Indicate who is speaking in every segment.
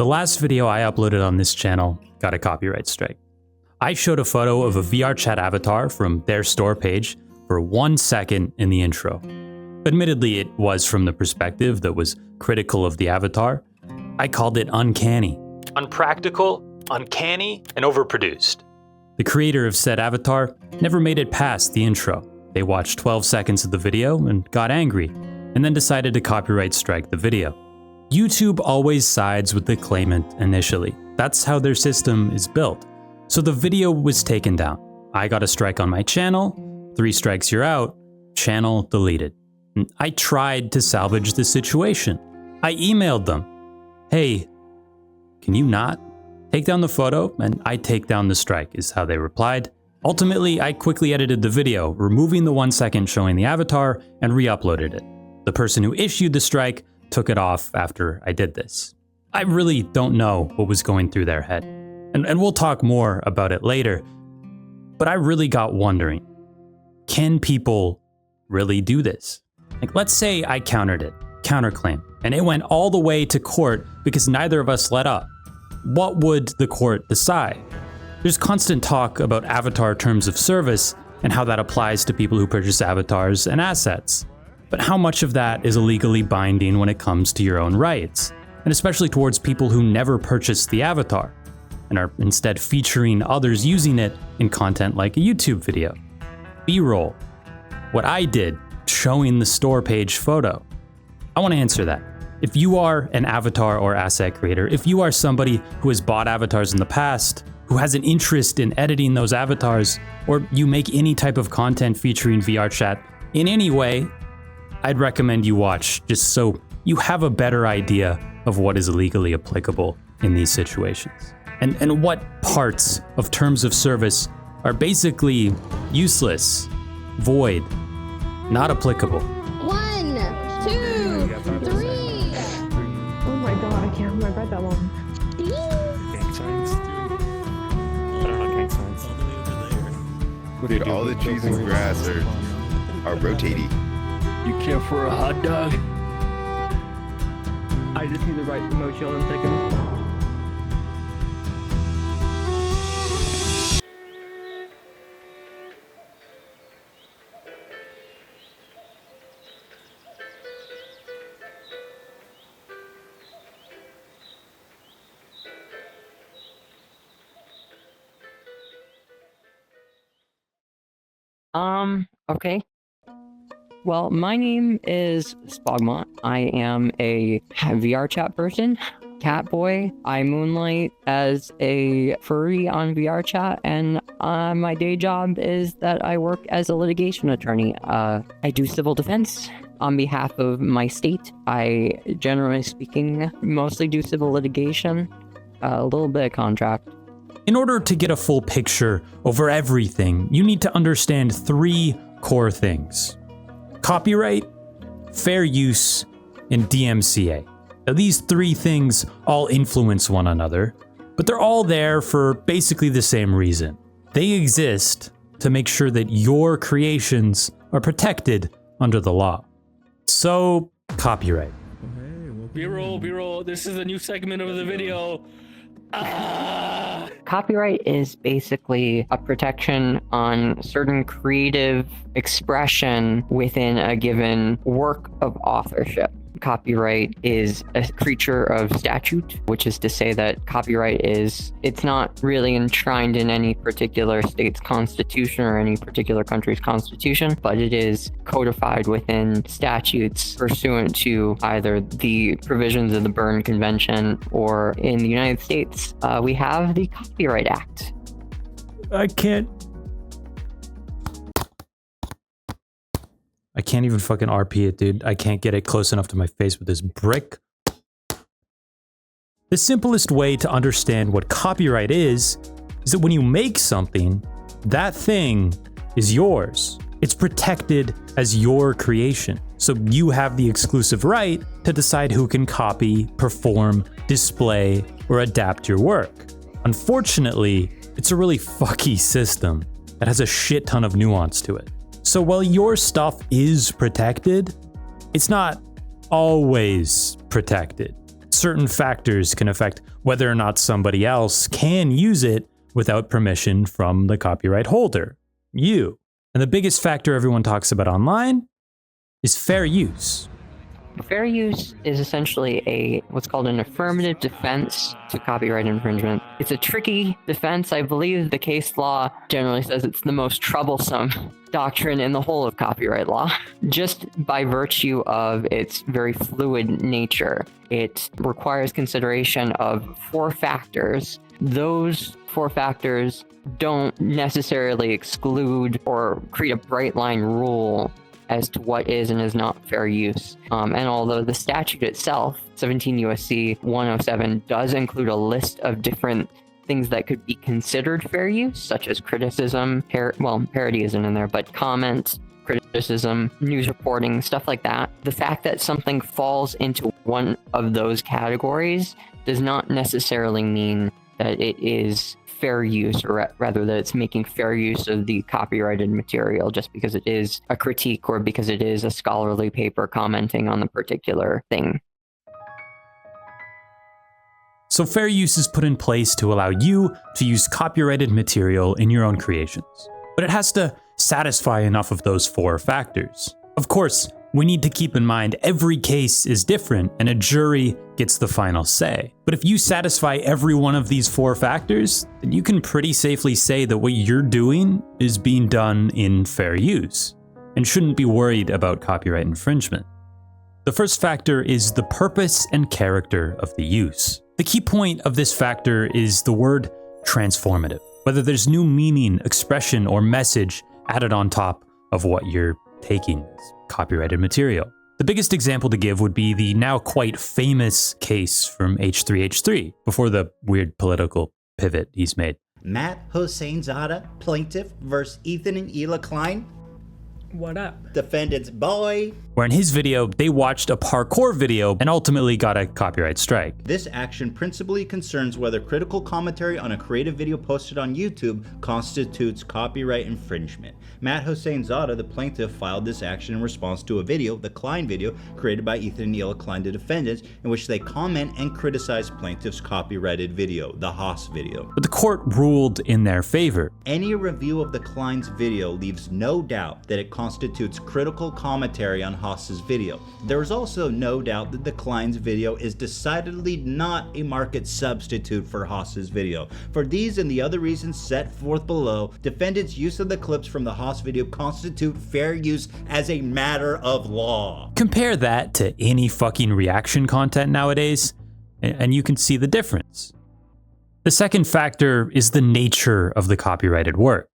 Speaker 1: The last video I uploaded on this channel got a copyright strike. I showed a photo of a VRChat avatar from their store page for 1 second in the intro. Admittedly, it was from the perspective that was critical of the avatar. I called it uncanny. Unpractical, uncanny, and overproduced. The creator of said avatar never made it past the intro. They watched 12 seconds of the video and got angry, and then decided to copyright strike the video. YouTube always sides with the claimant initially. That's how their system is built. So the video was taken down. I got a strike on my channel, 3 strikes you're out, channel deleted. And I tried to salvage the situation. I emailed them, hey, can you not take down the photo and I take down the strike, is how they replied. Ultimately, I quickly edited the video, removing the 1 second showing the avatar and re-uploaded it. The person who issued the strike took it off after I did this. I really don't know what was going through their head, and we'll talk more about it later, but I really got wondering, can people really do this? Like, let's say I countered it, counterclaim, and it went all the way to court because neither of us let up. What would the court decide? There's constant talk about avatar terms of service and how that applies to people who purchase avatars and assets. But how much of that is illegally binding when it comes to your own rights? And especially towards people who never purchased the avatar and are instead featuring others using it in content like a YouTube video. B-roll. What I did, showing the store page photo. I want to answer that. If you are an avatar or asset creator, if you are somebody who has bought avatars in the past, who has an interest in editing those avatars, or you make any type of content featuring VRChat in any way, I'd recommend you watch just so you have a better idea of what is legally applicable in these situations. And what parts of terms of service are basically useless, void, not applicable.
Speaker 2: 1, 2, 3.
Speaker 3: Oh my god, I can't hold my breath that long.
Speaker 4: Dude, all the trees and grass are rotating.
Speaker 5: You care for a hot dog? I just need the right emoji on second.
Speaker 6: Okay. Well, my name is Spogmot. I am a VRChat person, cat boy. I moonlight as a furry on VRChat, and my day job is that I work as a litigation attorney. I do civil defense on behalf of my state. I, generally speaking, mostly do civil litigation, a little bit of contract.
Speaker 1: In order to get a full picture over everything, you need to understand 3 core things: copyright, fair use, and DMCA. Now, these 3 things all influence one another, but they're all there for basically the same reason. They exist to make sure that your creations are protected under the law. So, copyright.
Speaker 5: B-roll, this is a new segment of the video.
Speaker 6: Copyright is basically a protection on certain creative expression within a given work of authorship. Copyright is a creature of statute, which is to say that copyright it's not really enshrined in any particular state's constitution or any particular country's constitution, but it is codified within statutes pursuant to either the provisions of the Berne Convention, or in the United States, we have the Copyright Act.
Speaker 1: I can't even fucking RP it, dude. I can't get it close enough to my face with this brick. The simplest way to understand what copyright is that when you make something, that thing is yours. It's protected as your creation. So you have the exclusive right to decide who can copy, perform, display, or adapt your work. Unfortunately, it's a really fucky system that has a shit ton of nuance to it. So while your stuff is protected, it's not always protected. certain factors can affect whether or not somebody else can use it without permission from the copyright holder, you. And the biggest factor everyone talks about online is fair use.
Speaker 6: Fair use is essentially what's called an affirmative defense to copyright infringement. It's a tricky defense. I believe the case law generally says it's the most troublesome doctrine in the whole of copyright law, just by virtue of its very fluid nature. It requires consideration of 4 factors. Those 4 factors don't necessarily exclude or create a bright line rule as to what is and is not fair use. And although the statute itself, 17 U.S.C. 107, does include a list of different things that could be considered fair use, such as criticism, parody isn't in there, but comment, criticism, news reporting, stuff like that. The fact that something falls into one of those categories does not necessarily mean that it is fair use, or rather that it's making fair use of the copyrighted material just because it is a critique or because it is a scholarly paper commenting on the particular thing.
Speaker 1: So fair use is put in place to allow you to use copyrighted material in your own creations. But it has to satisfy enough of those 4 factors. Of course, we need to keep in mind every case is different and a jury gets the final say. But if you satisfy every one of these 4 factors, then you can pretty safely say that what you're doing is being done in fair use and shouldn't be worried about copyright infringement. The first factor is the purpose and character of the use. The key point of this factor is the word transformative, whether there's new meaning, expression, or message added on top of what you're taking as copyrighted material. The biggest example to give would be the now quite famous case from H3H3 before the weird political pivot he's made.
Speaker 7: Matt Husseinzadeh, plaintiff versus Ethan and Ela Klein.
Speaker 5: What up?
Speaker 7: Defendants, boy.
Speaker 1: Where in his video, they watched a parkour video and ultimately got a copyright strike.
Speaker 7: This action principally concerns whether critical commentary on a creative video posted on YouTube constitutes copyright infringement. Matt Husseinzadeh, the plaintiff, filed this action in response to a video, the Klein video, created by Ethan and Ela Klein, the defendants, in which they comment and criticize plaintiff's copyrighted video, the Haas video.
Speaker 1: But the court ruled in their favor.
Speaker 7: Any review of the Klein's video leaves no doubt that it constitutes critical commentary on Haas's video. There is also no doubt that the Klein's video is decidedly not a market substitute for Haas's video. For these and the other reasons set forth below, defendants' use of the clips from the Haas video constitute fair use as a matter of law.
Speaker 1: Compare that to any fucking reaction content nowadays, and you can see the difference. The second factor is the nature of the copyrighted work.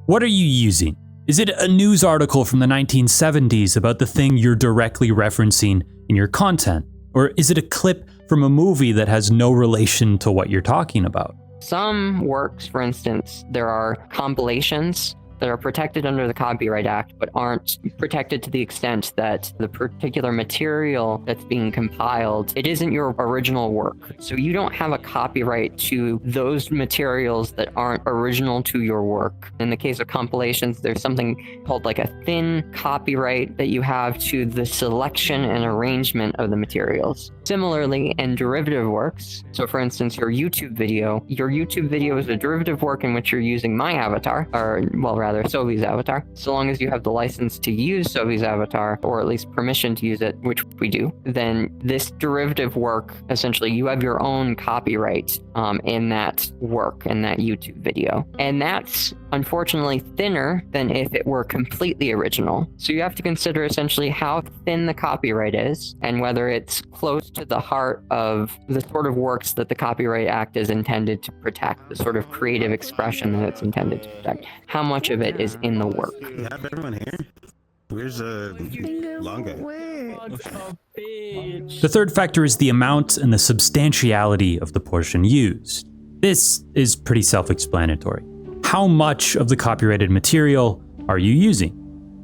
Speaker 1: What are you using? Is it a news article from the 1970s about the thing you're directly referencing in your content? Or is it a clip from a movie that has no relation to what you're talking about?
Speaker 6: Some works, for instance, there are compilations that are protected under the Copyright Act, but aren't protected to the extent that the particular material that's being compiled, it isn't your original work. So you don't have a copyright to those materials that aren't original to your work. In the case of compilations, there's something called like a thin copyright that you have to the selection and arrangement of the materials. Similarly, in derivative works, so for instance, your YouTube video is a derivative work in which you're using my avatar, or well, rather Sovi's avatar. So long as you have the license to use Sovi's avatar, or at least permission to use it, which we do, then this derivative work, essentially you have your own copyright in that work, in that YouTube video. And that's unfortunately thinner than if it were completely original. So you have to consider essentially how thin the copyright is and whether it's close to the heart of the sort of works that the Copyright Act is intended to protect, the sort of creative expression that it's intended to protect. How much of it is in the work?
Speaker 8: You have everyone here? Where's long guy?
Speaker 1: The third factor is the amount and the substantiality of the portion used. This is pretty self-explanatory. How much of the copyrighted material are you using?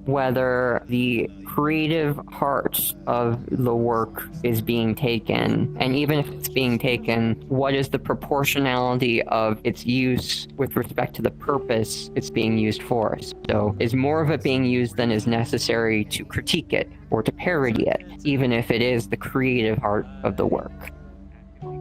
Speaker 6: Whether the creative heart of the work is being taken, and even if it's being taken, what is the proportionality of its use with respect to the purpose it's being used for? So is more of it being used than is necessary to critique it or to parody it, even if it is the creative heart of the work?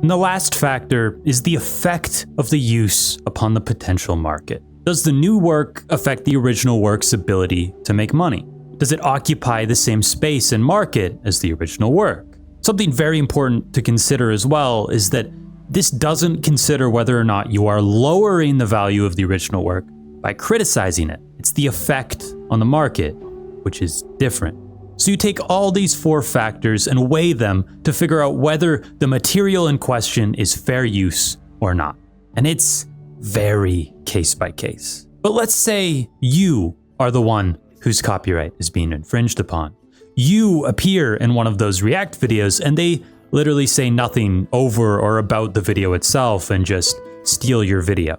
Speaker 1: And the last factor is the effect of the use upon the potential market. Does the new work affect the original work's ability to make money? Does it occupy the same space and market as the original work? Something very important to consider as well is that this doesn't consider whether or not you are lowering the value of the original work by criticizing it. It's the effect on the market, which is different. So you take all these 4 factors and weigh them to figure out whether the material in question is fair use or not. And it's very case by case. But let's say you are the one whose copyright is being infringed upon. You appear in one of those React videos and they literally say nothing over or about the video itself and just steal your video.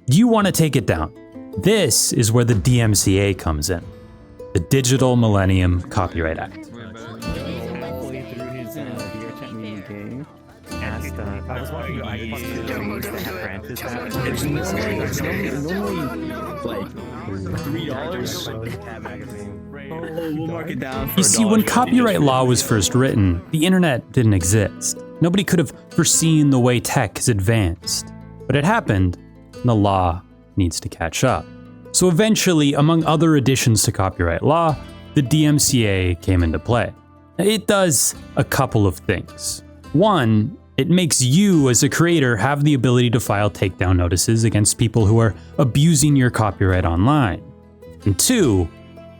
Speaker 1: You want to take it down. This is where the DMCA comes in, the Digital Millennium Copyright Act.
Speaker 9: I was watching your it's normally like $3. We'll mark it down for
Speaker 1: You see, when copyright law was first written, the internet didn't exist. Nobody could have foreseen the way tech has advanced. But it happened, and the law needs to catch up. So eventually, among other additions to copyright law, the DMCA came into play. It does a couple of things. One, it makes you as a creator have the ability to file takedown notices against people who are abusing your copyright online. And 2,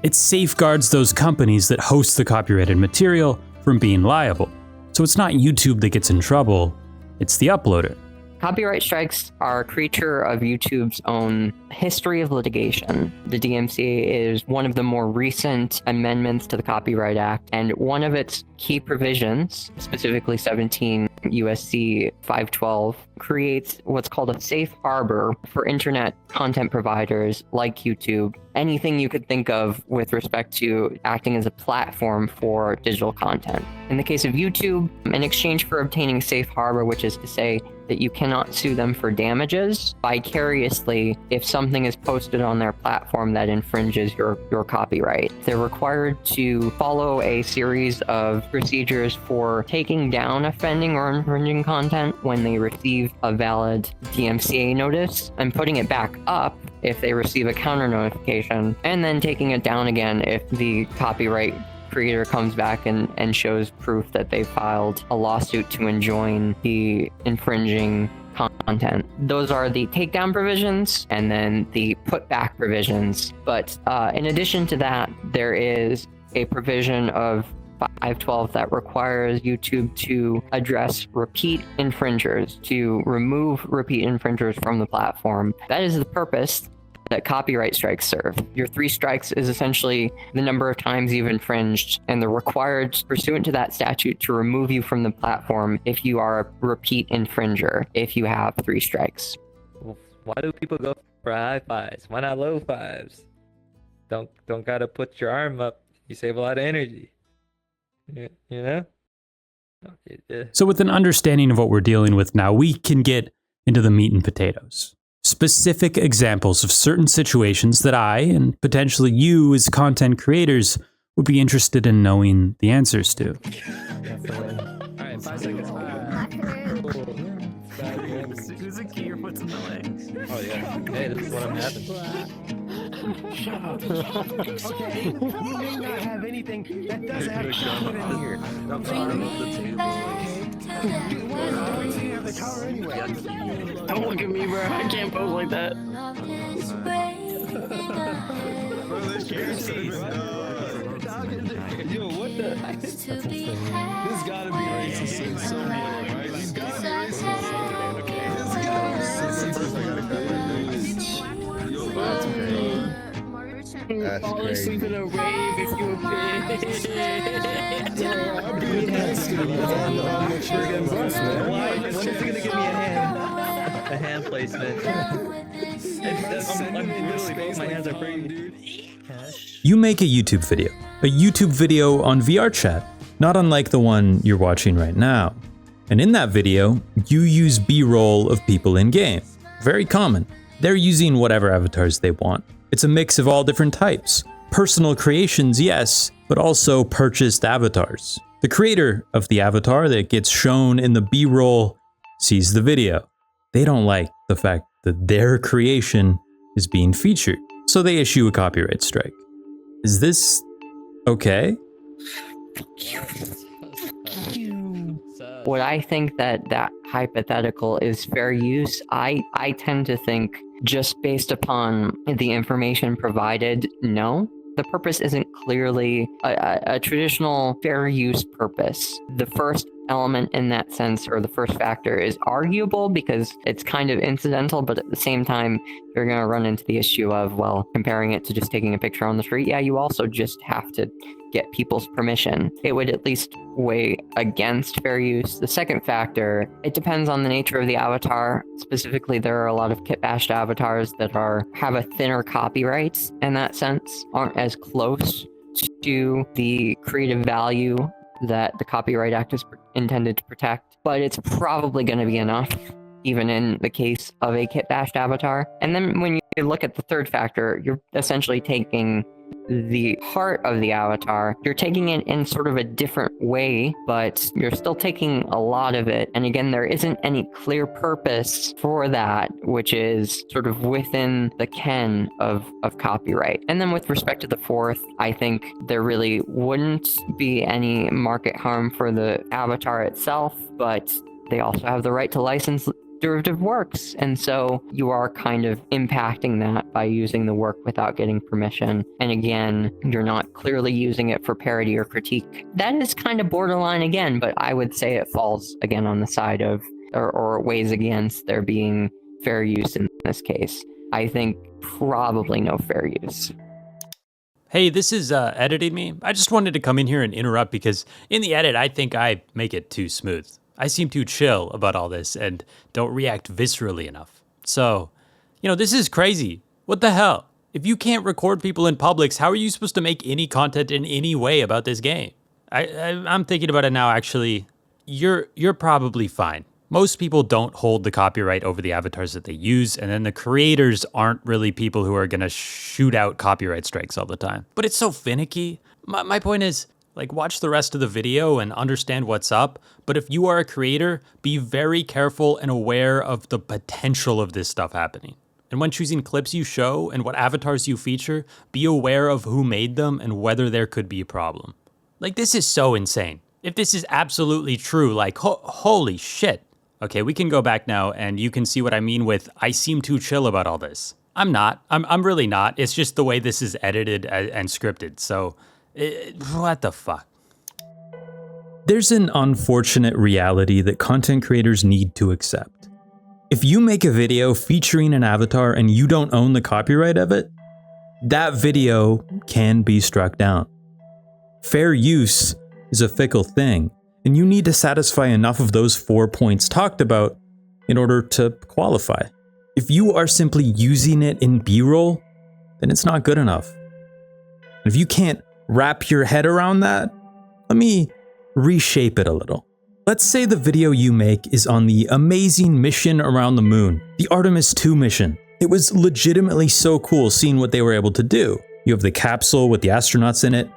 Speaker 1: it safeguards those companies that host the copyrighted material from being liable. So it's not YouTube that gets in trouble, it's the uploader.
Speaker 6: Copyright strikes are a creature of YouTube's own history of litigation. The DMCA is one of the more recent amendments to the Copyright Act, and one of its key provisions, specifically 17 USC 512, creates what's called a safe harbor for internet content providers like YouTube. Anything you could think of with respect to acting as a platform for digital content. In the case of YouTube, in exchange for obtaining safe harbor, which is to say that you cannot sue them for damages vicariously if something is posted on their platform that infringes your copyright. They're required to follow a series of procedures for taking down offending or infringing content when they receive a valid DMCA notice, and putting it back up if they receive a counter notification, and then taking it down again if the copyright creator comes back and shows proof that they filed a lawsuit to enjoin the infringing content. Those are the takedown provisions and then the putback provisions. But in addition to that, there is a provision of 512 that requires YouTube to address repeat infringers, to remove repeat infringers from the platform. That is the purpose that copyright strikes serve. Your 3 strikes is essentially the number of times you've infringed, and they're required pursuant to that statute to remove you from the platform if you are a repeat infringer, if you have 3 strikes.
Speaker 10: Well, why do people go for high fives? Why not low fives? Don't gotta put your arm up. You save a lot of energy. You know?
Speaker 1: So with an understanding of what we're dealing with now, we can get into the meat and potatoes. Specific examples of certain situations that I, and potentially you as content creators, would be interested in knowing the answers to.
Speaker 9: Alright, 5 seconds. Who's a key or puts in the legs?
Speaker 10: Oh yeah. Hey, this is what I'm having.
Speaker 9: Shut up. Okay, you may not have anything that does have chocolate in here. I'm sorry. Have the color anyway. Don't look at me, bro. I can't pose like that.
Speaker 4: Yo, what the? This gotta be racist in some way, right? This gotta be racist. Yo, that's crazy. That's
Speaker 9: Fall asleep in a rave if you a bitch.
Speaker 4: I'm being nasty. I'm make sure you're getting blessed, man.
Speaker 10: When is he gonna give me a hand? A hand placement. I'm literally both my hands are free, dude.
Speaker 1: You make a YouTube video on VRChat, not unlike the one you're watching right now. And in that video, you use B-roll of people in game. Very common. They're using whatever avatars they want. It's a mix of all different types. Personal creations, yes, but also purchased avatars. The creator of the avatar that gets shown in the B-roll sees the video. They don't like the fact that their creation is being featured, so they issue a copyright strike. Is this okay?
Speaker 6: Would I think that that hypothetical is fair use? I tend to think, just based upon the information provided, no. The purpose isn't clearly a traditional fair use purpose. The first element in that sense, or the first factor, is arguable because it's kind of incidental, but at the same time, you're going to run into the issue of, well, comparing it to just taking a picture on the street. Yeah, you also just have to get people's permission. It would at least weigh against fair use. The second factor, it depends on the nature of the avatar. Specifically, there are a lot of kit-bashed avatars that have a thinner copyright in that sense, aren't as close to the creative value that the Copyright Act is intended to protect, but it's probably going to be enough, even in the case of a kit-bashed avatar. And then when you look at the third factor, you're essentially taking the heart of the avatar, you're taking it in sort of a different way, but you're still taking a lot of it. And again, there isn't any clear purpose for that, which is sort of within the ken of copyright. And then with respect to the fourth, I think there really wouldn't be any market harm for the avatar itself, but they also have the right to license derivative works. And so you are kind of impacting that by using the work without getting permission. And again, you're not clearly using it for parody or critique. That is kind of borderline again, but I would say it falls again on the side of, or weighs against there being fair use in this case. I think probably no fair use.
Speaker 1: Hey, this is editing me. I just wanted to come in here and interrupt because in the edit, I think I make it too smooth. I seem too chill about all this and don't react viscerally enough. So, this is crazy. What the hell? If you can't record people in Publix, how are you supposed to make any content in any way about this game? I'm thinking about it now, actually. You're probably fine. Most people don't hold the copyright over the avatars that they use, and then the creators aren't really people who are going to shoot out copyright strikes all the time. But it's so finicky. My point is, watch the rest of the video and understand what's up. But if you are a creator, be very careful and aware of the potential of this stuff happening. And when choosing clips you show and what avatars you feature, be aware of who made them and whether there could be a problem. This is so insane. If this is absolutely true, holy shit. Okay, we can go back now and you can see what I mean with, I seem too chill about all this. I'm not. I'm really not. It's just the way this is edited and scripted. So, what the fuck? There's an unfortunate reality that content creators need to accept. If you make a video featuring an avatar and you don't own the copyright of it, that video can be struck down. Fair use is a fickle thing, and you need to satisfy enough of those 4 points talked about in order to qualify. If you are simply using it in B-roll, then it's not good enough. And if you can't wrap your head around that, let me reshape it a little. Let's say the video you make is on the amazing mission around the moon, the Artemis II mission. It was legitimately so cool seeing what they were able to do. You have the capsule with the astronauts in it,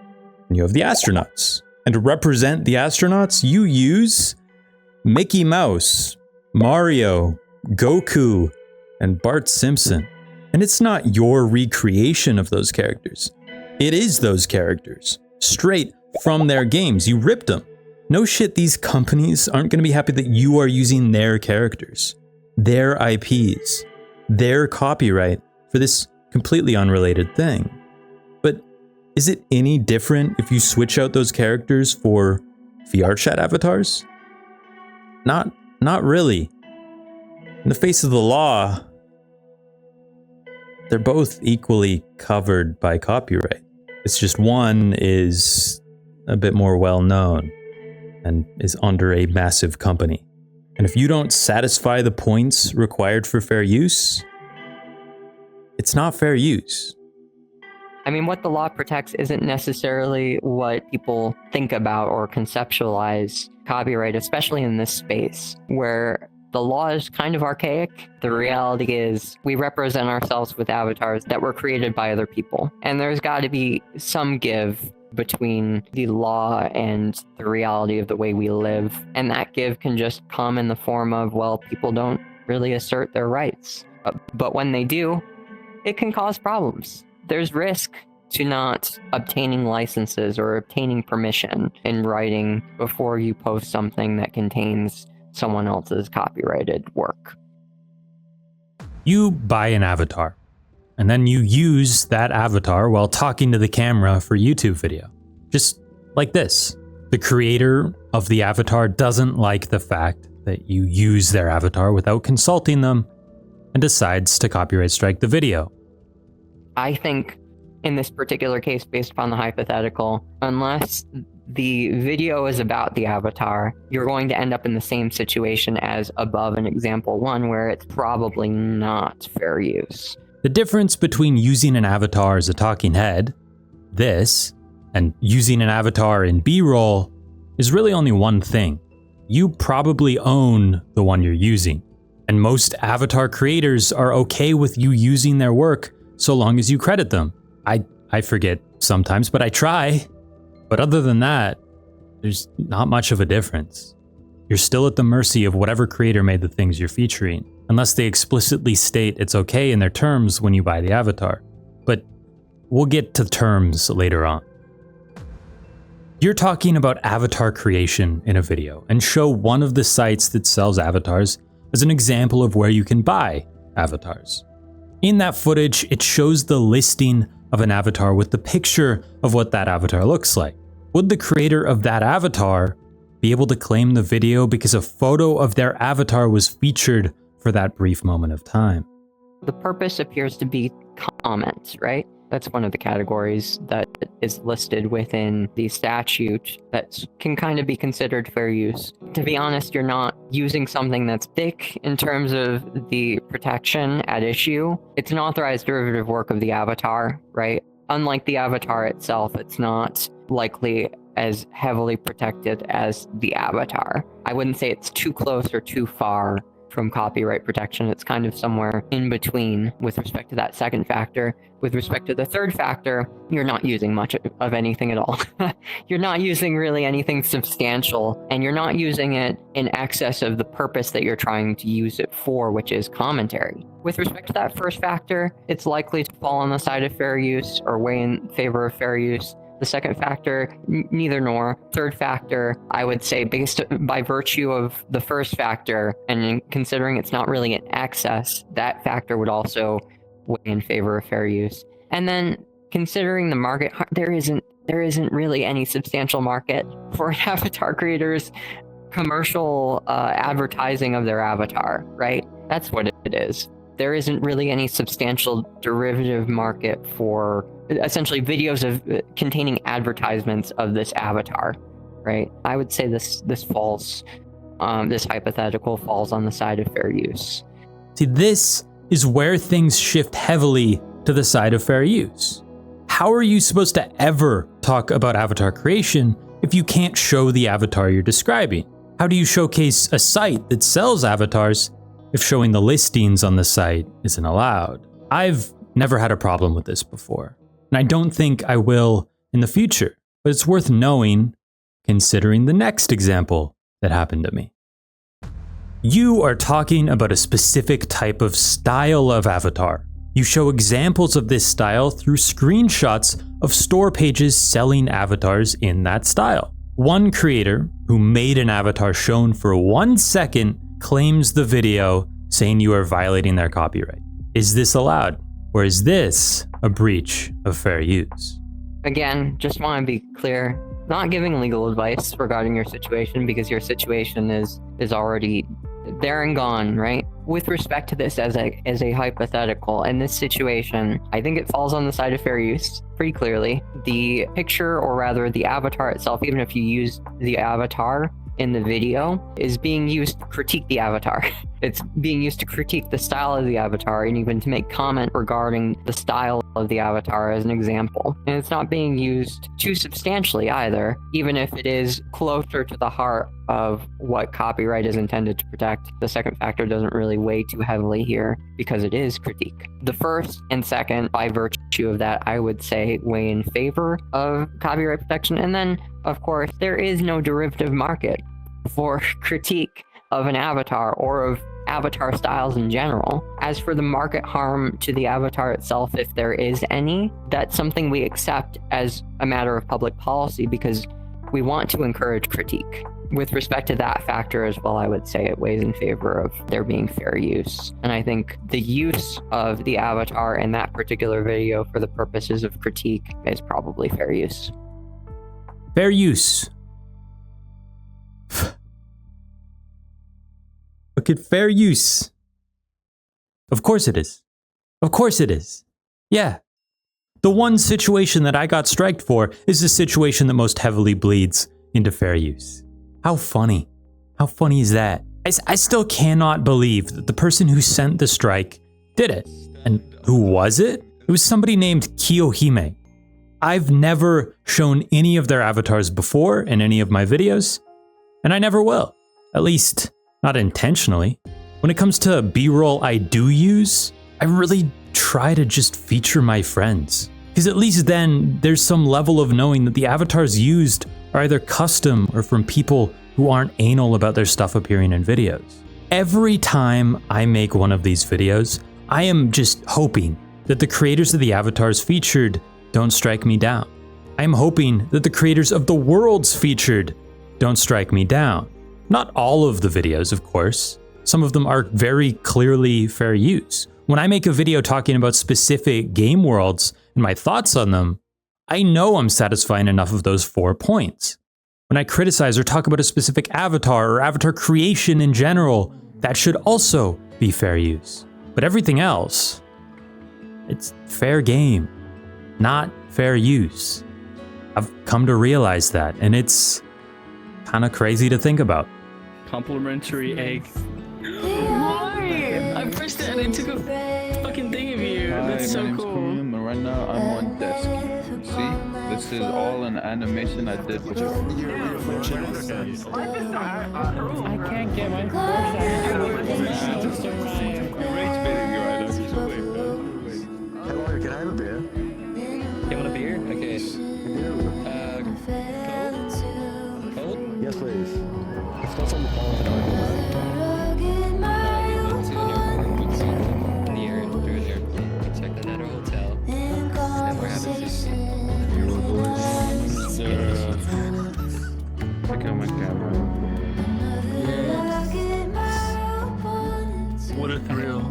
Speaker 1: and you have the astronauts. And to represent the astronauts, you use Mickey Mouse, Mario, Goku, and Bart Simpson. And it's not your recreation of those characters. It is those characters, straight from their games. You ripped them. No shit, these companies aren't going to be happy that you are using their characters, their IPs, their copyright for this completely unrelated thing. But is it any different if you switch out those characters for VRChat avatars? Not really. In the face of the law, they're both equally covered by copyright. It's just one is a bit more well-known and is under a massive company. And if you don't satisfy the points required for fair use, it's not fair use.
Speaker 6: I mean, what the law protects isn't necessarily what people think about or conceptualize copyright, especially in this space where the law is kind of archaic. The reality is we represent ourselves with avatars that were created by other people. And there's got to be some give between the law and the reality of the way we live. And that give can just come in the form of, well, people don't really assert their rights. But when they do, it can cause problems. There's risk to not obtaining licenses or obtaining permission in writing before you post something that contains someone else's copyrighted work.
Speaker 1: You buy an avatar, and then you use that avatar while talking to the camera for YouTube video. Just like this. The creator of the avatar doesn't like the fact that you use their avatar without consulting them and decides to copyright strike the video.
Speaker 6: I think in this particular case, based upon the hypothetical, unless the video is about the avatar, you're going to end up in the same situation as above in example 1, where it's probably not fair use.
Speaker 1: The difference between using an avatar as a talking head, this, and using an avatar in B-roll is really only one thing. You probably own the one you're using, and most avatar creators are okay with you using their work so long as you credit them. I forget sometimes, but I try. But other than that, there's not much of a difference. You're still at the mercy of whatever creator made the things you're featuring, unless they explicitly state it's okay in their terms when you buy the avatar. But we'll get to terms later on. You're talking about avatar creation in a video and show one of the sites that sells avatars as an example of where you can buy avatars. In that footage, it shows the listing of an avatar with the picture of what that avatar looks like. Would the creator of that avatar be able to claim the video because a photo of their avatar was featured for that brief moment of time?
Speaker 6: The purpose appears to be comments, right? That's one of the categories that is listed within the statute that can kind of be considered fair use. To be honest, you're not using something that's thick in terms of the protection at issue. It's an authorized derivative work of the avatar, right? Unlike the avatar itself, it's not likely as heavily protected as the avatar. I wouldn't say it's too close or too far from copyright protection. It's kind of somewhere in between with respect to that second factor. With respect to the third factor, you're not using much of anything at all. You're not using really anything substantial, and you're not using it in excess of the purpose that you're trying to use it for, which is commentary. With respect to that first factor, it's likely to fall on the side of fair use or weigh in favor of fair use. The second factor, neither nor. Third factor, I would say, based by virtue of the first factor, and considering it's not really an excess, that factor would also weigh in favor of fair use. And then, considering the market, there isn't really any substantial market for avatar creators' commercial advertising of their avatar, right? That's what it is. There isn't really any substantial derivative market for essentially videos of containing advertisements of this avatar, right? I would say this hypothetical falls on the side of fair use.
Speaker 1: See, this is where things shift heavily to the side of fair use. How are you supposed to ever talk about avatar creation if you can't show the avatar you're describing? How do you showcase a site that sells avatars if showing the listings on the site isn't allowed? I've never had a problem with this before, and I don't think I will in the future, but it's worth knowing considering the next example that happened to me. You are talking about a specific type of style of avatar. You show examples of this style through screenshots of store pages selling avatars in that style. One creator who made an avatar shown for 1 second claims the video, saying you are violating their copyright. Is this allowed? Or is this a breach of fair use?
Speaker 6: Again, just want to be clear, not giving legal advice regarding your situation, because your situation is already there and gone, right? With respect to this as a hypothetical, in this situation, I think it falls on the side of fair use pretty clearly. The picture, or rather the avatar itself, even if you use the avatar in the video, is being used to critique the avatar. It's being used to critique the style of the avatar and even to make comment regarding the style of the avatar as an example. And it's not being used too substantially either, even if it is closer to the heart of what copyright is intended to protect, the second factor doesn't really weigh too heavily here because it is critique. The first and second, by virtue of that, I would say weigh in favor of copyright protection. And then, of course, there is no derivative market for critique of an avatar or of avatar styles in general. As for the market harm to the avatar itself, if there is any, that's something we accept as a matter of public policy because we want to encourage critique. With respect to that factor as well, I would say it weighs in favor of there being fair use. And I think the use of the avatar in that particular video for the purposes of critique is probably fair use.
Speaker 1: Fair use. Look at fair use. Of course it is. Of course it is. Yeah. The one situation that I got striked for is the situation that most heavily bleeds into fair use. How funny. How funny is that? I still cannot believe that the person who sent the strike did it. And who was it? It was somebody named Kiyohime. I've never shown any of their avatars before in any of my videos, and I never will. At least, not intentionally. When it comes to B-roll I do use, I really try to just feature my friends. Because at least then, there's some level of knowing that the avatars used are either custom or from people who aren't anal about their stuff appearing in videos. Every time I make one of these videos, I am just hoping that the creators of the avatars featured don't strike me down. I am hoping that the creators of the worlds featured don't strike me down. Not all of the videos, of course. Some of them are very clearly fair use. When I make a video talking about specific game worlds and my thoughts on them, I know I'm satisfying enough of those 4 points. When I criticize or talk about a specific avatar or avatar creation in general, that should also be fair use. But everything else, it's fair game, not fair use. I've come to realize that, and it's kind of crazy to think about.
Speaker 5: Complimentary egg. Why? I pressed it and it took a fucking thing of you. That's so cool.
Speaker 11: And right now I'm on desk. See, this is all an animation I did with you.
Speaker 9: I can't get my
Speaker 8: Hello, can I have a beer?
Speaker 10: You want a beer? Okay. Cold?
Speaker 8: Yes, please. It's not something all
Speaker 10: In the area, there. Check the Netter Hotel. And we're having sushi.
Speaker 11: Check out my camera.
Speaker 5: What a thrill.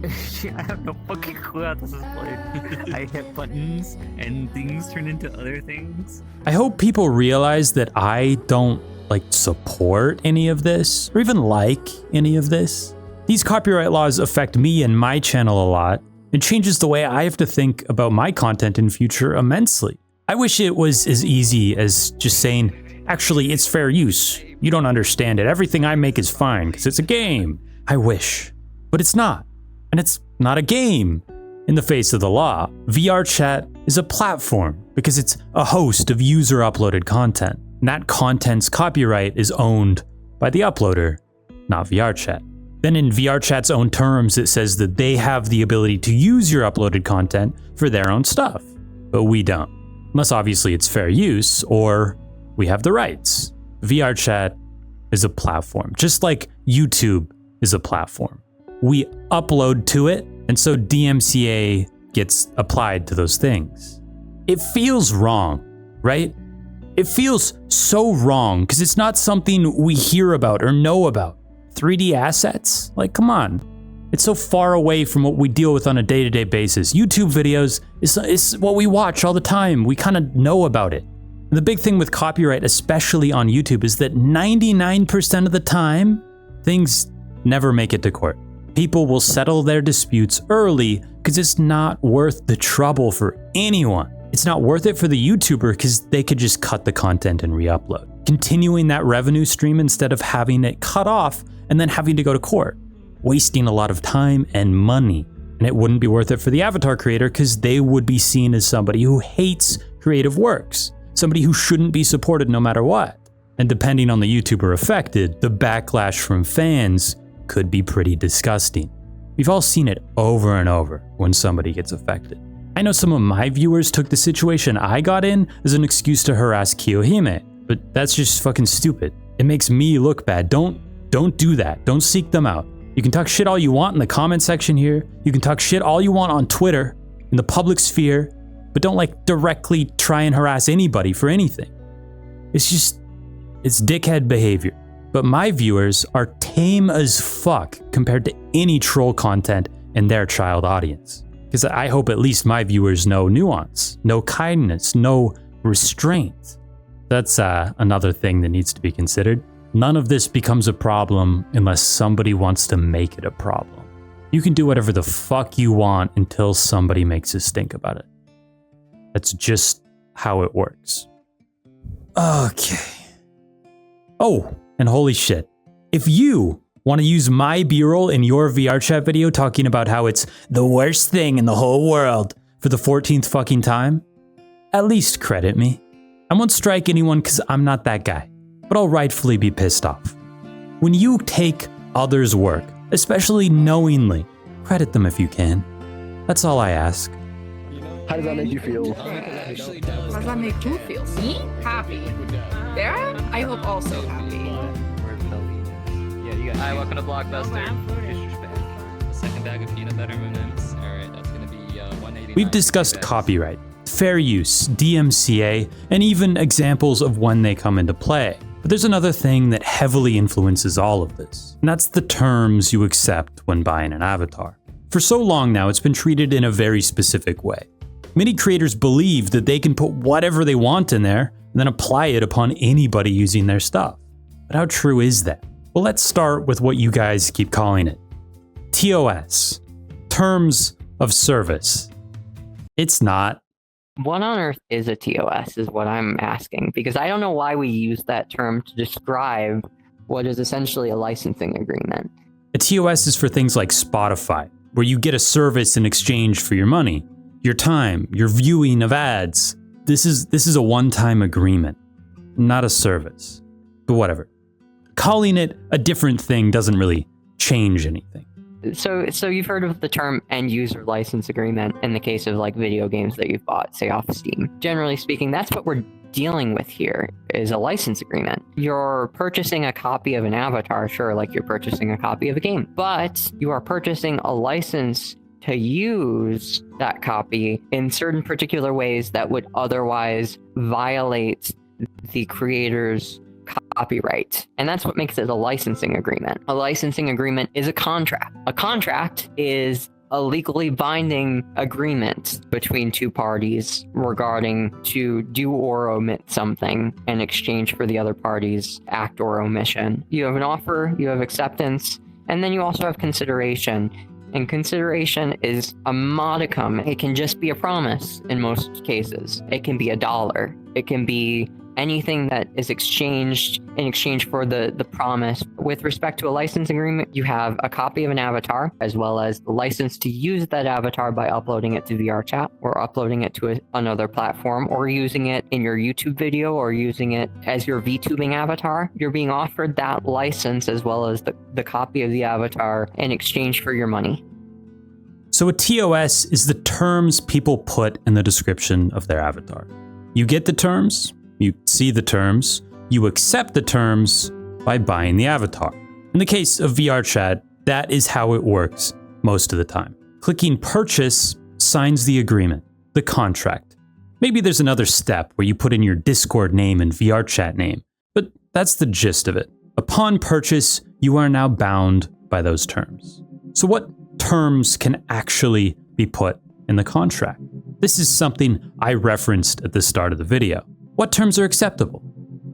Speaker 12: I have no fucking clue how this is played. I hit buttons and things turn into other things.
Speaker 1: I hope people realize that I don't support any of this or even like any of this. These copyright laws affect me and my channel a lot. It changes the way I have to think about my content in future immensely. I wish it was as easy as just saying, actually, it's fair use. You don't understand it. Everything I make is fine because it's a game. I wish, but it's not. And it's not a game. In the face of the law, VRChat is a platform because it's a host of user-uploaded content. And that content's copyright is owned by the uploader, not VRChat. Then in VRChat's own terms, it says that they have the ability to use your uploaded content for their own stuff, but we don't. Unless obviously it's fair use or we have the rights. VRChat is a platform, just like YouTube is a platform. We upload to it, and so DMCA gets applied to those things. It feels wrong, right? It feels so wrong because it's not something we hear about or know about. 3D assets? Like, come on. It's so far away from what we deal with on a day-to-day basis. YouTube videos is what we watch all the time. We kind of know about it. And the big thing with copyright, especially on YouTube, is that 99% of the time, things never make it to court. People will settle their disputes early because it's not worth the trouble for anyone. It's not worth it for the YouTuber because they could just cut the content and re-upload. Continuing that revenue stream instead of having it cut off and then having to go to court. Wasting a lot of time and money. And it wouldn't be worth it for the avatar creator because they would be seen as somebody who hates creative works. Somebody who shouldn't be supported no matter what. And depending on the YouTuber affected, the backlash from fans could be pretty disgusting. We've all seen it over and over when somebody gets affected. I know some of my viewers took the situation I got in as an excuse to harass Kiyohime, but that's just fucking stupid. It makes me look bad. Don't do that. Don't seek them out. You can talk shit all you want in the comment section here. You can talk shit all you want on Twitter, in the public sphere, but don't like directly try and harass anybody for anything. It's dickhead behavior. But my viewers are tame as fuck compared to any troll content in their child audience. Because I hope at least my viewers know nuance, know kindness, know restraint. That's another thing that needs to be considered. None of this becomes a problem unless somebody wants to make it a problem. You can do whatever the fuck you want until somebody makes a stink about it. That's just how it works. Okay. Oh, and holy shit. If you want to use my B-roll in your VRChat video talking about how it's the worst thing in the whole world for the 14th fucking time, at least credit me. I won't strike anyone because I'm not that guy, but I'll rightfully be pissed off. When you take others' work, especially knowingly, credit them if you can. That's all I ask.
Speaker 9: How does that make you feel?
Speaker 13: How does that make you feel? Me? Happy. Vera? I hope also happy.
Speaker 10: Yeah, you got. Hi, welcome to Blockbuster. Disrespect. The second bag of peanut butter M&Ms. All right, that's gonna be 180.
Speaker 1: We've discussed copyright, fair use, DMCA, and even examples of when they come into play. But there's another thing that heavily influences all of this, and that's the terms you accept when buying an avatar. For so long now, it's been treated in a very specific way. Many creators believe that they can put whatever they want in there and then apply it upon anybody using their stuff. But how true is that? Well, let's start with what you guys keep calling it. TOS. Terms of Service. It's not.
Speaker 6: What on earth is a TOS is what I'm asking, because I don't know why we use that term to describe what is essentially a licensing agreement.
Speaker 1: A TOS is for things like Spotify, where you get a service in exchange for your money, your time, your viewing of ads. This is a one-time agreement, not a service. But whatever. Calling it a different thing doesn't really change anything.
Speaker 6: So you've heard of the term end user license agreement in the case of like video games that you've bought, say off Steam. Generally speaking, that's what we're dealing with here is a license agreement. You're purchasing a copy of an avatar, sure, like you're purchasing a copy of a game, but you are purchasing a license to use that copy in certain particular ways that would otherwise violate the creator's copyright. And that's what makes it a licensing agreement. A licensing agreement is a contract. A contract is a legally binding agreement between two parties regarding to do or omit something in exchange for the other party's act or omission. You have an offer, you have acceptance, and then you also have consideration. And consideration is a modicum. It can just be a promise in most cases. It can be $1. It can be anything that is exchanged in exchange for the promise. With respect to a license agreement, you have a copy of an avatar, as well as the license to use that avatar by uploading it to VRChat, or uploading it to another platform, or using it in your YouTube video, or using it as your VTubing avatar. You're being offered that license as well as the copy of the avatar in exchange for your money.
Speaker 1: So a TOS is the terms people put in the description of their avatar. You get the terms, you see the terms, you accept the terms by buying the avatar. In the case of VRChat, that is how it works most of the time. Clicking purchase signs the agreement, the contract. Maybe there's another step where you put in your Discord name and VRChat name, but that's the gist of it. Upon purchase, you are now bound by those terms. So what terms can actually be put in the contract? This is something I referenced at the start of the video. What terms are acceptable?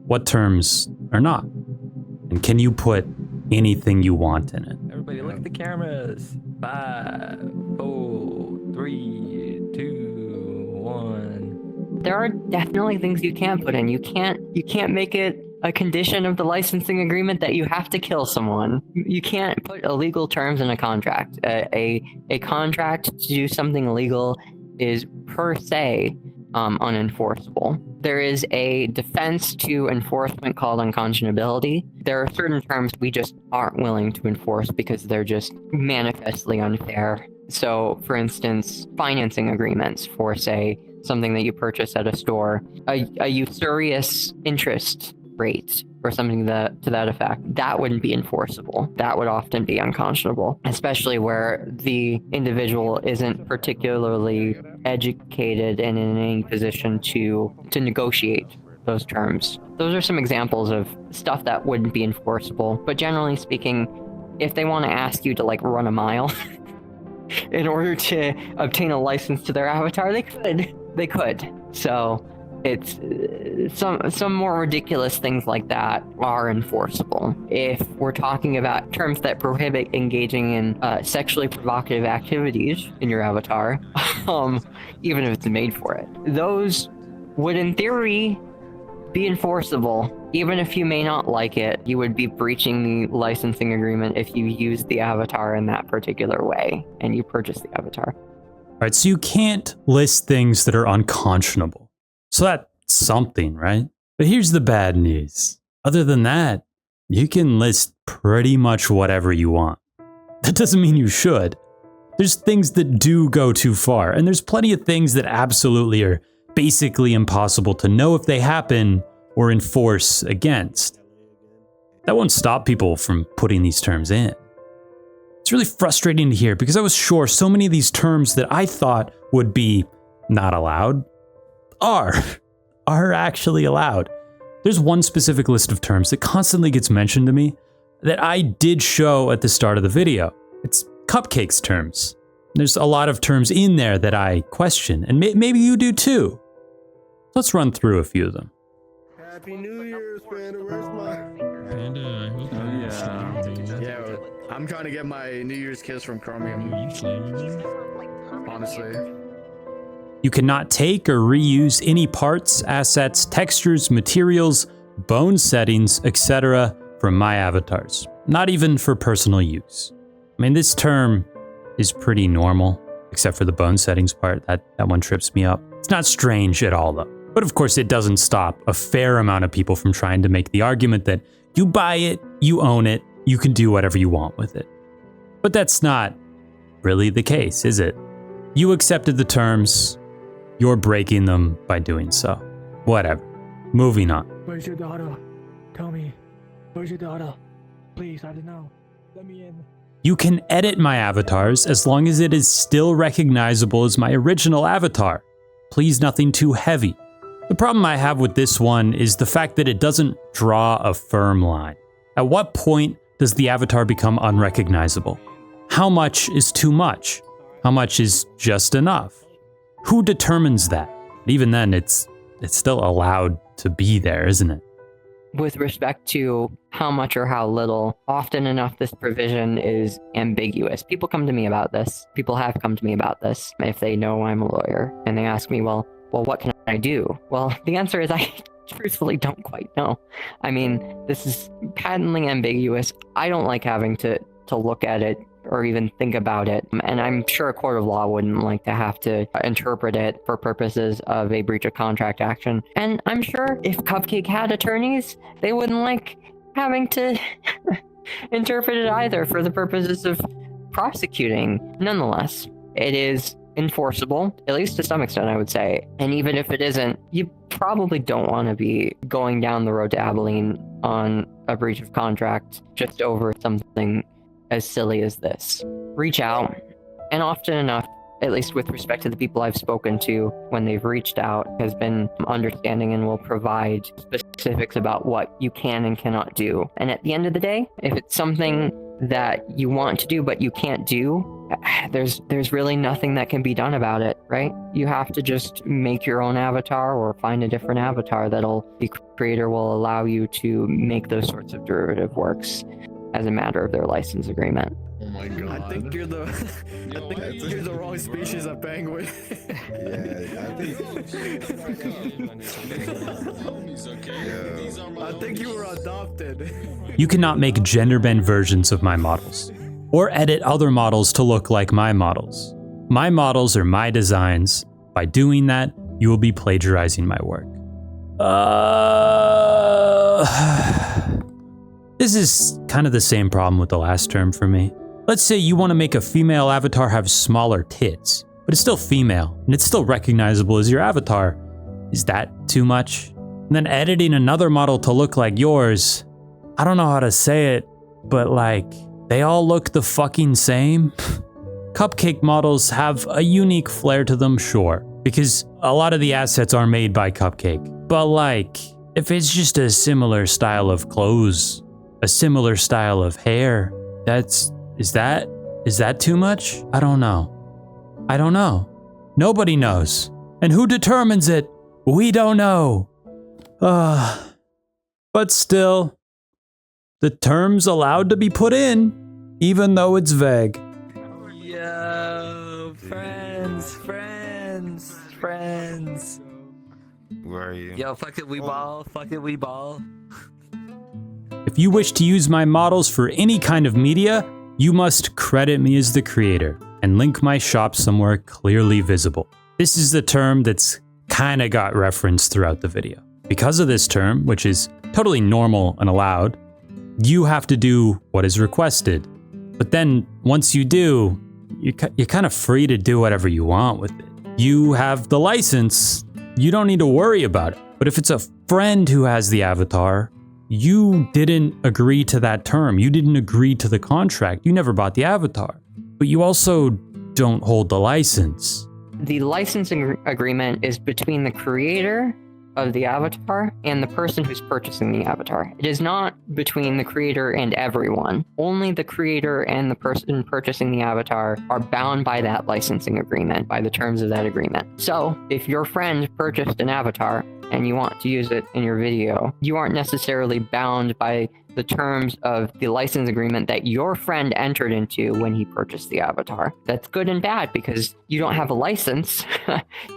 Speaker 1: What terms are not? And can you put anything you want in it?
Speaker 10: Everybody look at the cameras. 5, 4, 3, 2, 1.
Speaker 6: There are definitely things you can put in. You can't make it a condition of the licensing agreement that you have to kill someone. You can't put illegal terms in a contract. A contract to do something illegal is per se unenforceable. There is a defense to enforcement called unconscionability. There are certain terms we just aren't willing to enforce because they're just manifestly unfair. So, for instance, financing agreements for, say, something that you purchase at a store, a usurious interest rate or something to that effect, that wouldn't be enforceable. That would often be unconscionable, especially where the individual isn't particularly educated and in any position to negotiate those terms. Those are some examples of stuff that wouldn't be enforceable. But generally speaking, if they want to ask you to like run a mile in order to obtain a license to their avatar, they could. So it's some more ridiculous things like that are enforceable. If we're talking about terms that prohibit engaging in sexually provocative activities in your avatar, even if it's made for it, those would in theory be enforceable. Even if you may not like it, you would be breaching the licensing agreement if you use the avatar in that particular way and you purchase the avatar.
Speaker 1: All right, so you can't list things that are unconscionable. So that's something, right? But here's the bad news. Other than that, you can list pretty much whatever you want. That doesn't mean you should. There's things that do go too far, and there's plenty of things that absolutely are basically impossible to know if they happen or enforce against. That won't stop people from putting these terms in. It's really frustrating to hear because I was sure so many of these terms that I thought would be not allowed are actually allowed. There's one specific list of terms that constantly gets mentioned to me that I did show at the start of the video. It's cupcakes terms. There's a lot of terms in there that I question, and maybe you do too. Let's run through a few of them.
Speaker 9: Happy New Year's, Panda. Where's my...
Speaker 11: Panda, I hope
Speaker 9: Yeah, I'm trying to get my New Year's kiss from Chromium. Honestly.
Speaker 1: You cannot take or reuse any parts, assets, textures, materials, bone settings, etc. from my avatars. Not even for personal use. I mean, this term is pretty normal, except for the bone settings part. That one trips me up. It's not strange at all, though. But of course, it doesn't stop a fair amount of people from trying to make the argument that you buy it, you own it, you can do whatever you want with it. But that's not really the case, is it? You accepted the terms, you're breaking them by doing so. Whatever. Moving on.
Speaker 14: Where's your daughter? Tell me. Where's your daughter? Please, I don't know. Let me in.
Speaker 1: You can edit my avatars as long as it is still recognizable as my original avatar. Please, nothing too heavy. The problem I have with this one is the fact that it doesn't draw a firm line. At what point does the avatar become unrecognizable? How much is too much? How much is just enough? Who determines that? Even then, it's still allowed to be there, isn't it?
Speaker 6: With respect to how much or how little, often enough this provision is ambiguous. People come to me about this. People have come to me about this if they know I'm a lawyer. And they ask me, well, what can I do? Well, the answer is I truthfully don't quite know. I mean, this is patently ambiguous. I don't like having to look at it or even think about it. And I'm sure a court of law wouldn't like to have to interpret it for purposes of a breach of contract action. And I'm sure if Cupcake had attorneys, they wouldn't like having to interpret it either for the purposes of prosecuting. Nonetheless, it is enforceable, at least to some extent, I would say. And even if it isn't, you probably don't want to be going down the road to Abilene on a breach of contract just over something as silly as this. Reach out, and often enough, at least with respect to the people I've spoken to when they've reached out, has been understanding and will provide specifics about what you can and cannot do. And at the end of the day, if it's something that you want to do but you can't do, there's really nothing that can be done about it, right? You have to just make your own avatar or find a different avatar that'll the creator will allow you to make those sorts of derivative works as a matter of their license agreement.
Speaker 9: Oh my god. I think you're the you're the wrong species of penguin. I think you were adopted.
Speaker 1: You cannot make gender-bend versions of my models, or edit other models to look like my models. My models are my designs. By doing that, you will be plagiarizing my work. This is kind of the same problem with the last term for me. Let's say you want to make a female avatar have smaller tits, but it's still female, and it's still recognizable as your avatar. Is that too much? And then editing another model to look like yours, I don't know how to say it, but like, they all look the fucking same. Cupcake models have a unique flair to them, sure, because a lot of the assets are made by Cupcake. But like, if it's just a similar style of clothes, a similar style of hair, is that too much? I don't know. Nobody knows. And who determines it? We don't know. But still, the term's allowed to be put in, even though it's vague.
Speaker 10: Yo, friends.
Speaker 8: Where are you?
Speaker 10: Yo, fuck it, we ball.
Speaker 1: If you wish to use my models for any kind of media, you must credit me as the creator and link my shop somewhere clearly visible. This is the term that's kinda got referenced throughout the video. Because of this term, which is totally normal and allowed, you have to do what is requested. But then once you do, you're kind of free to do whatever you want with it. You have the license, you don't need to worry about it. But if it's a friend who has the avatar, you didn't agree to that term. You didn't agree to the contract. You never bought the avatar. But you also don't hold the license.
Speaker 6: The licensing agreement is between the creator of the avatar and the person who's purchasing the avatar. It is not between the creator and everyone. Only the creator and the person purchasing the avatar are bound by that licensing agreement, by the terms of that agreement. So, if your friend purchased an avatar and you want to use it in your video, you aren't necessarily bound by the terms of the license agreement that your friend entered into when he purchased the avatar. That's good and bad because you don't have a license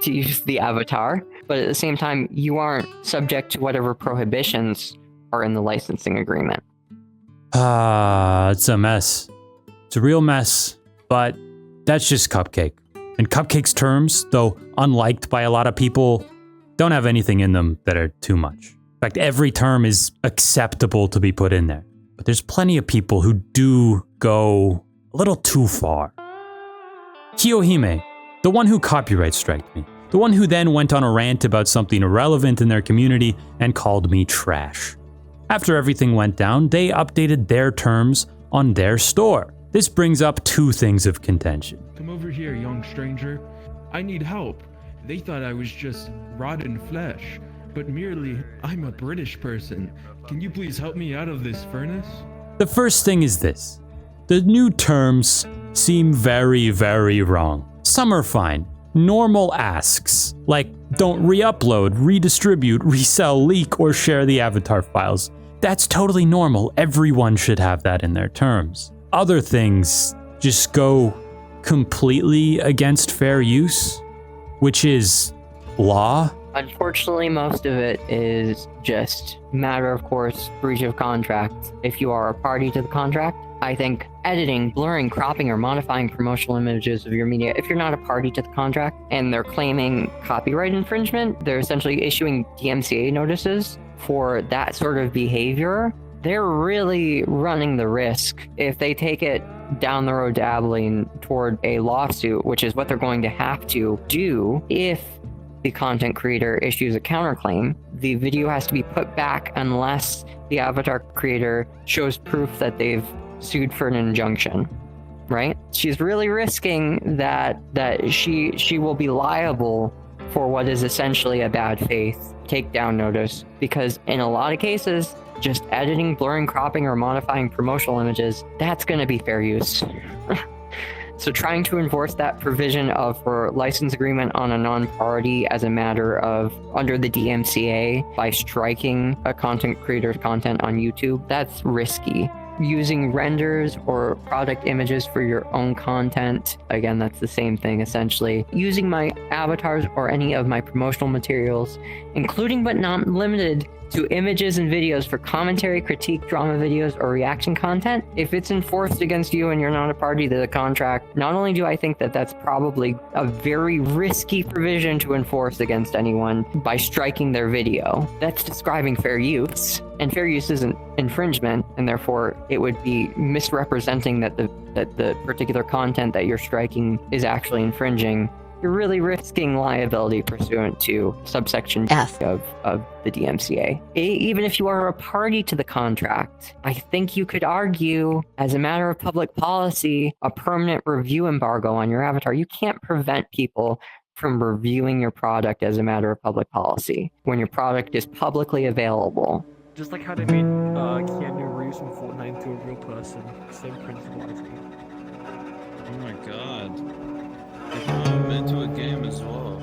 Speaker 6: to use the avatar, but at the same time, you aren't subject to whatever prohibitions are in the licensing agreement.
Speaker 1: It's a mess. It's a real mess, but that's just Cupcake. And Cupcake's terms, though unliked by a lot of people, don't have anything in them that are too much. In fact, every term is acceptable to be put in there. But there's plenty of people who do go a little too far. Kiyohime, the one who copyright striked me, the one who then went on a rant about something irrelevant in their community and called me trash. After everything went down, they updated their terms on their store. This brings up two things of contention.
Speaker 14: Come over here, young stranger. I need help. They thought I was just rotten flesh, but merely I'm a British person. Can you please help me out of this furnace?
Speaker 1: The first thing is this. The new terms seem very, very wrong. Some are fine. Normal asks, like don't re-upload, redistribute, resell, leak, or share the avatar files. That's totally normal. Everyone should have that in their terms. Other things just go completely against fair use, which is law.
Speaker 6: Unfortunately, most of it is just matter of course, breach of contract. If you are a party to the contract, I think editing, blurring, cropping, or modifying promotional images of your media, if you're not a party to the contract and they're claiming copyright infringement, they're essentially issuing DMCA notices for that sort of behavior. They're really running the risk if they take it down the road dabbling toward a lawsuit, which is what they're going to have to do if the content creator issues a counterclaim. The video has to be put back unless the avatar creator shows proof that they've sued for an injunction, right? She's really risking that she will be liable for what is essentially a bad faith takedown notice, because in a lot of cases, just editing, blurring, cropping, or modifying promotional images, that's going to be fair use. So trying to enforce that provision of her license agreement on a non-party as a matter of under the DMCA by striking a content creator's content on YouTube, that's risky. Using renders or product images for your own content, again, that's the same thing essentially. Using my avatars or any of my promotional materials, including but not limited to images and videos for commentary, critique, drama videos, or reaction content, if it's enforced against you and you're not a party to the contract, not only do I think that that's probably a very risky provision to enforce against anyone by striking their video, that's describing fair use. And fair use isn't infringement, and therefore it would be misrepresenting that the particular content that you're striking is actually infringing. You're really risking liability pursuant to subsection F of the DMCA. Even if you are a party to the contract, I think you could argue, as a matter of public policy, a permanent review embargo on your avatar. You can't prevent people from reviewing your product as a matter of public policy when your product is publicly available.
Speaker 15: Just like how they made Keanu Reeves from Fortnite into a real person. Same principle, I think.
Speaker 11: Oh my god. They put him into a game as well.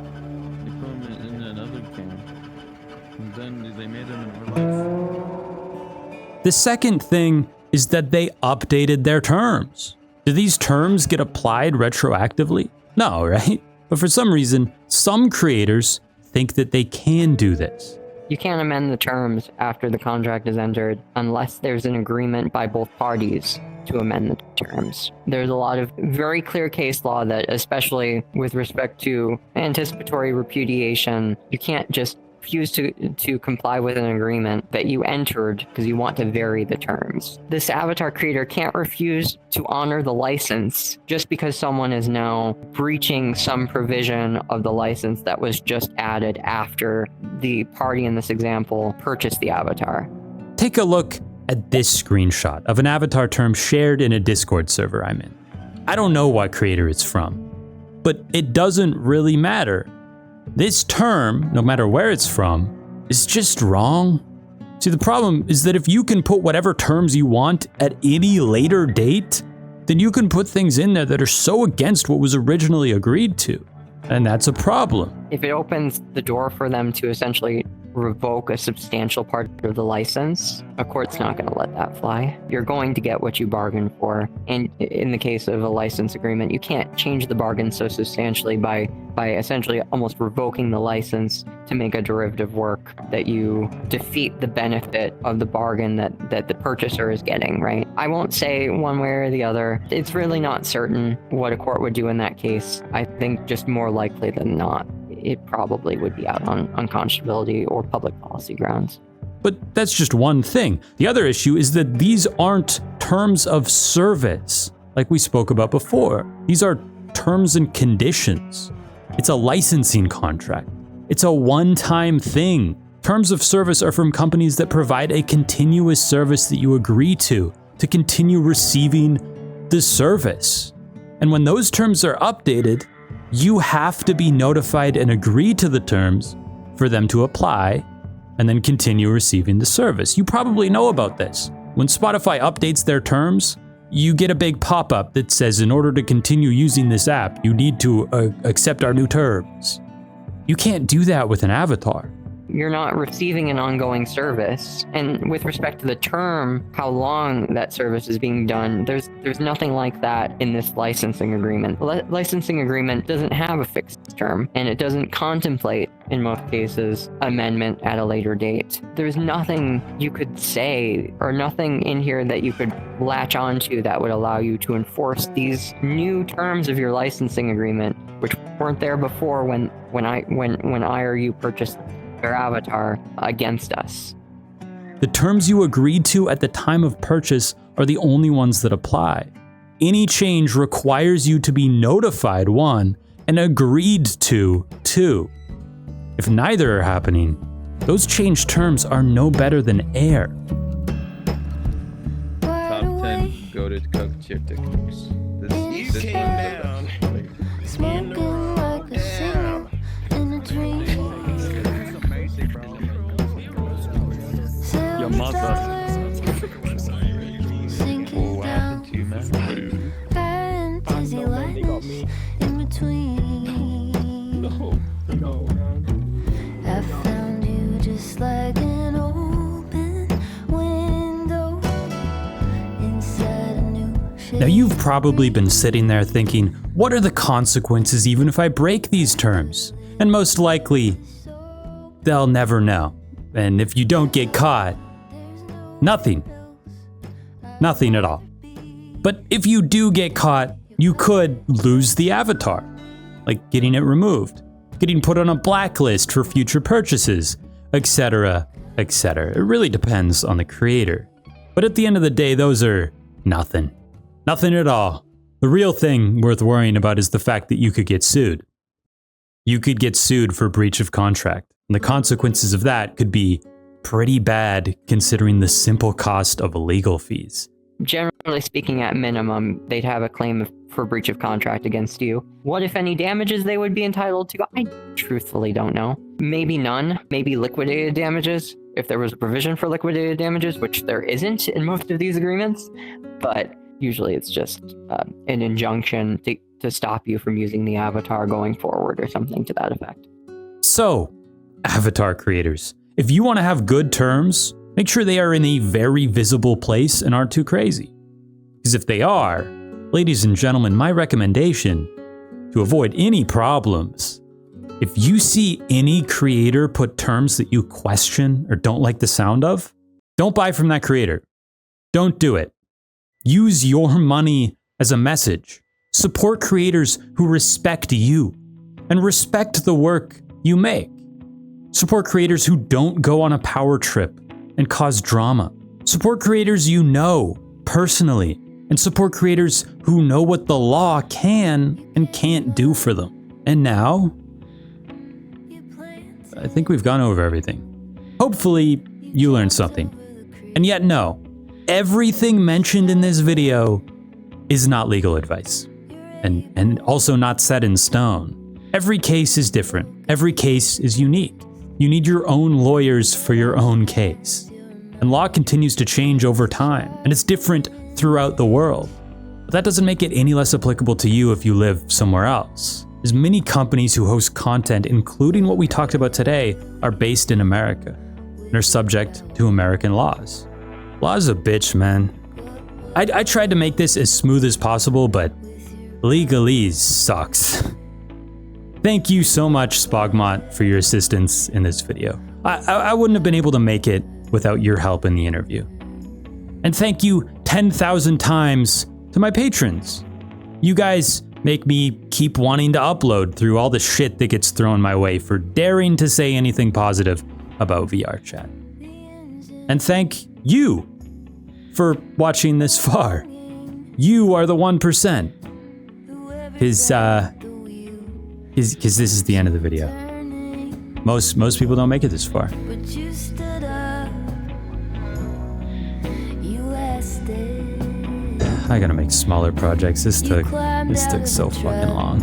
Speaker 11: They put him in another game. And then they made him in real life.
Speaker 1: The second thing is that they updated their terms. Do these terms get applied retroactively? No, right? But for some reason, some creators think that they can do this.
Speaker 6: You can't amend the terms after the contract is entered unless there's an agreement by both parties to amend the terms. There's a lot of very clear case law that, especially with respect to anticipatory repudiation, you can't just refuse to comply with an agreement that you entered because you want to vary the terms. This avatar creator can't refuse to honor the license just because someone is now breaching some provision of the license that was just added after the party in this example purchased the avatar.
Speaker 1: Take a look at this screenshot of an avatar term shared in a Discord server I'm in. I don't know what creator it's from, but it doesn't really matter. This term, no matter where it's from, is just wrong. See, the problem is that if you can put whatever terms you want at any later date, then you can put things in there that are so against what was originally agreed to. And that's a problem.
Speaker 6: If it opens the door for them to essentially revoke a substantial part of the license, a court's not going to let that fly. You're going to get what you bargained for. And in the case of a license agreement, you can't change the bargain so substantially by essentially almost revoking the license to make a derivative work that you defeat the benefit of the bargain that the purchaser is getting, right? I won't say one way or the other. It's really not certain what a court would do in that case. I think just more likely than not, it probably would be out on unconscionability or public policy grounds.
Speaker 1: But that's just one thing. The other issue is that these aren't terms of service, like we spoke about before. These are terms and conditions. It's a licensing contract. It's a one-time thing. Terms of service are from companies that provide a continuous service that you agree to continue receiving the service. And when those terms are updated, you have to be notified and agree to the terms for them to apply and then continue receiving the service. You probably know about this. When Spotify updates their terms, you get a big pop-up that says, in order to continue using this app, you need to accept our new terms. You can't do that with an avatar.
Speaker 6: You're not receiving an ongoing service. And with respect to the term, how long that service is being done, there's nothing like that in this licensing agreement. The licensing agreement doesn't have a fixed term, and it doesn't contemplate, in most cases, amendment at a later date. There's nothing you could say or nothing in here that you could latch onto that would allow you to enforce these new terms of your licensing agreement, which weren't there before when I or you purchased their avatar against us.
Speaker 1: The terms you agreed to at the time of purchase are the only ones that apply. Any change requires you to be notified, 1, and agreed to, 2. If neither are happening, those changed terms are no better than air.
Speaker 11: Top 10 goated cook chip techniques. This came down.
Speaker 4: Smoking like a sinner in a dream.
Speaker 5: Your mother.
Speaker 11: What happened to you, man?
Speaker 4: Fantasy lightness in between. No. I found you just like an open window inside a new.
Speaker 1: Now you've probably been sitting there thinking, what are the consequences even if I break these terms? And most likely, they'll never know. And if you don't get caught, nothing. Nothing at all. But if you do get caught, you could lose the avatar, like getting it removed, getting put on a blacklist for future purchases, etc., etc. It really depends on the creator. But at the end of the day, those are nothing. Nothing at all. The real thing worth worrying about is the fact that you could get sued. You could get sued for breach of contract, and the consequences of that could be pretty bad considering the simple cost of legal fees.
Speaker 6: Generally speaking, at minimum, they'd have a claim for breach of contract against you. What, if any, damages they would be entitled to? I truthfully don't know. Maybe none. Maybe liquidated damages, if there was a provision for liquidated damages, which there isn't in most of these agreements. But usually it's just an injunction to stop you from using the avatar going forward or something to that effect.
Speaker 1: So, avatar creators, if you want to have good terms, make sure they are in a very visible place and aren't too crazy. Because if they are, ladies and gentlemen, my recommendation to avoid any problems, if you see any creator put terms that you question or don't like the sound of, don't buy from that creator. Don't do it. Use your money as a message. Support creators who respect you and respect the work you make. Support creators who don't go on a power trip and cause drama. Support creators you know personally, and support creators who know what the law can and can't do for them. And now, I think we've gone over everything. Hopefully, you learned something. And yet, no, everything mentioned in this video is not legal advice, and also not set in stone. Every case is different. Every case is unique. You need your own lawyers for your own case. And law continues to change over time, and it's different throughout the world. But that doesn't make it any less applicable to you if you live somewhere else. As many companies who host content, including what we talked about today, are based in America and are subject to American laws. Law is a bitch, man. I tried to make this as smooth as possible, but legalese sucks. Thank you so much, Spogmot, for your assistance in this video. I wouldn't have been able to make it without your help in the interview. And thank you 10,000 times to my patrons. You guys make me keep wanting to upload through all the shit that gets thrown my way for daring to say anything positive about VRChat. And thank you for watching this far. You are the 1%. Because this is the end of the video. Most people don't make it this far. I gotta make smaller projects. This took so fucking long.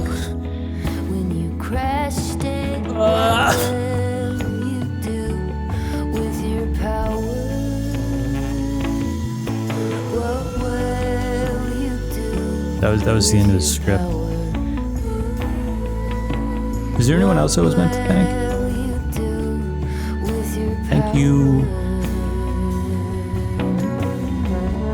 Speaker 4: When you crashed it, you do with your power. What will you do?
Speaker 1: That was the end of the script. Is there anyone else I was meant to thank? Thank you.